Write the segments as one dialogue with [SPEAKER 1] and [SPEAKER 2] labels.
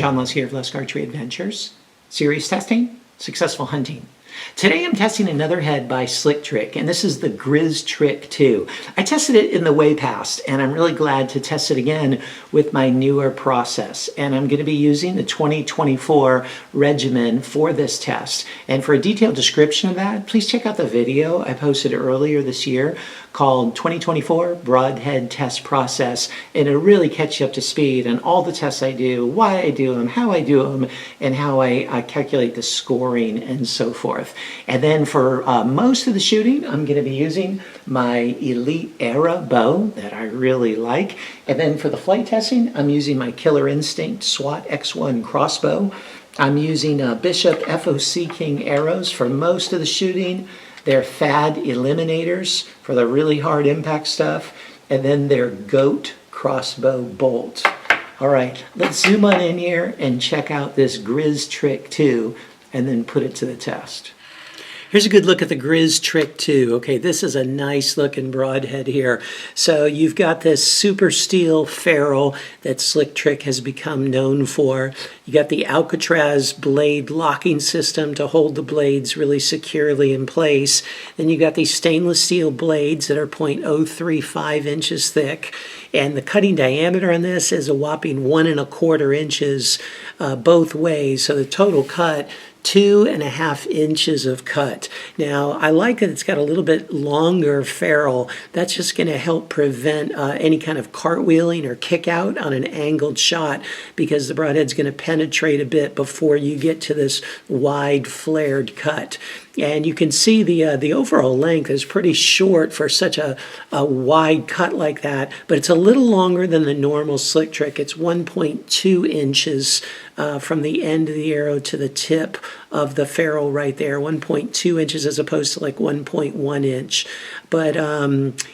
[SPEAKER 1] John Lowe's here of Lowe's Archery Adventures. Series testing, successful hunting. Today I'm testing another head by GrizzTrick, and this is the GrizzTrick 2. I tested it in the way past, and I'm really glad to test it again with my newer process. And I'm going to be using the 2024 regimen for this test. And for a detailed description of that, please check out the video I posted earlier this year called 2024 Broadhead Test Process, and it'll really catch you up to speed on all the tests I do, why I do them, how I do them, and how I calculate the scoring and so forth. And then for most of the shooting, I'm going to be using my Elite Era bow that I really like. And then for the flight testing, I'm using my Killer Instinct SWAT X1 crossbow. I'm using Bishop FOC King arrows for most of the shooting. They're FAD eliminators for the really hard impact stuff. And then they're GOAT crossbow bolt. All right, let's zoom on in here and check out this GrizzTrick 2 and then put it to the test. Here's a good look at the GrizzTrick 2. Okay, this is a nice looking broadhead here. So you've got this super steel ferrule that GrizzTrick has become known for. You got the Alcatraz blade locking system to hold the blades really securely in place. Then you got these stainless steel blades that are 0.035 inches thick. And the cutting diameter on this is a whopping 1¼ inches both ways. So the total cut, 2½ inches of cut. Now, I like that it's got a little bit longer ferrule. That's just going to help prevent any kind of cartwheeling or kick out on an angled shot, because the broadhead's going to penetrate a bit before you get to this wide flared cut. And you can see the overall length is pretty short for such a wide cut like that, but it's a little longer than the normal GrizzTrick. It's 1.2 inches from the end of the arrow to the tip of the ferrule right there, 1.2 inches as opposed to like 1.1 inch. But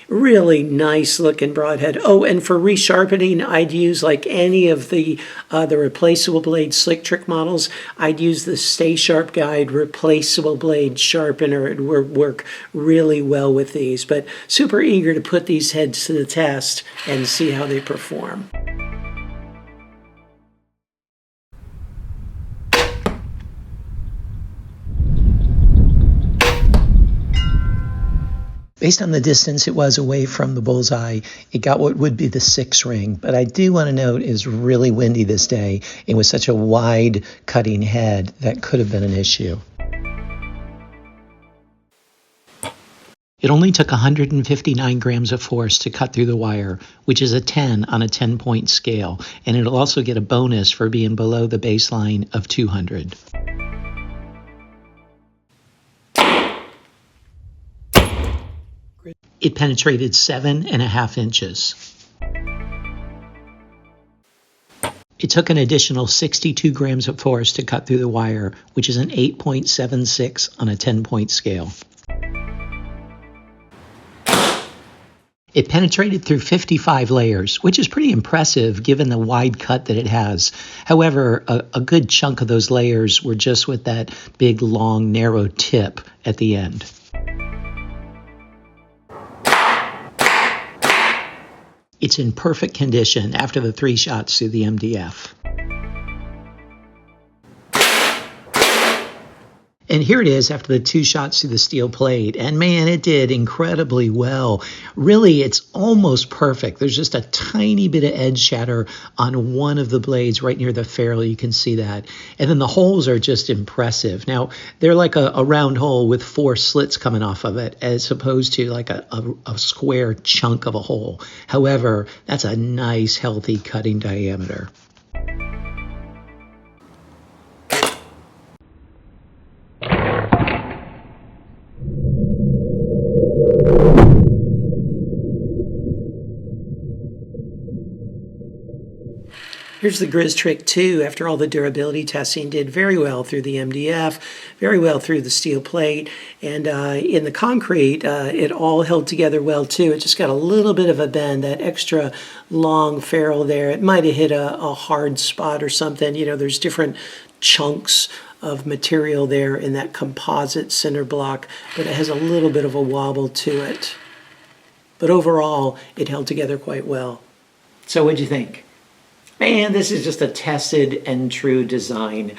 [SPEAKER 1] really nice looking broadhead. Oh, and for resharpening, I'd use like any of the replaceable blade GrizzTrick models. I'd use the Stay Sharp Guide replaceable blade sharpener. It would work really well with these. But super eager to put these heads to the test and see how they perform. Based on the distance it was away from the bullseye, it got what would be the 6 ring. But I do want to note it's really windy this day, and with such a wide cutting head, that could have been an issue. It only took 159 grams of force to cut through the wire, which is a 10 on a 10-point scale, and it'll also get a bonus for being below the baseline of 200. It penetrated 7½ inches. It took an additional 62 grams of force to cut through the wire, which is an 8.76 on a 10-point scale. It penetrated through 55 layers, which is pretty impressive given the wide cut that it has. However, a good chunk of those layers were just with that big, long, narrow tip at the end. It's in perfect condition after the 3 shots through the MDF. And here it is after the 2 shots through the steel plate. And man, it did incredibly well. Really, it's almost perfect. There's just a tiny bit of edge shatter on one of the blades right near the ferrule. You can see that. And then the holes are just impressive. Now, they're like a round hole with 4 slits coming off of it, as opposed to like a square chunk of a hole. However, that's a nice, healthy cutting diameter. Here's the GrizzTrick 2. After all the durability testing, did very well through the MDF, very well through the steel plate, and in the concrete, it all held together well too. It just got a little bit of a bend, that extra long ferrule there. It might have hit a hard spot or something. You know, there's different chunks of material there in that composite center block, but it has a little bit of a wobble to it. But overall, it held together quite well. So what'd you think? Man, this is just a tested and true design.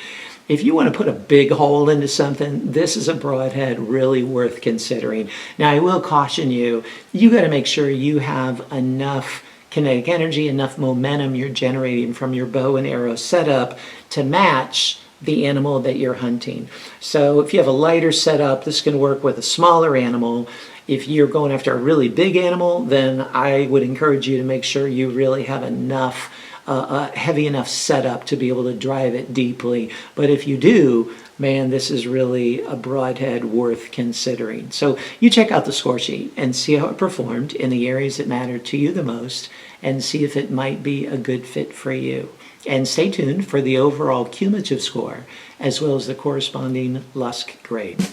[SPEAKER 1] If you want to put a big hole into something, this is a broadhead really worth considering. Now, I will caution you, you got to make sure you have enough kinetic energy, enough momentum you're generating from your bow and arrow setup to match the animal that you're hunting. So if you have a lighter setup, this can work with a smaller animal. If you're going after a really big animal, then I would encourage you to make sure you really have enough heavy enough setup to be able to drive it deeply. But if you do, man, this is really a broadhead worth considering. So you check out the score sheet and see how it performed in the areas that matter to you the most and see if it might be a good fit for you. And stay tuned for the overall cumulative score as well as the corresponding Lusk grade.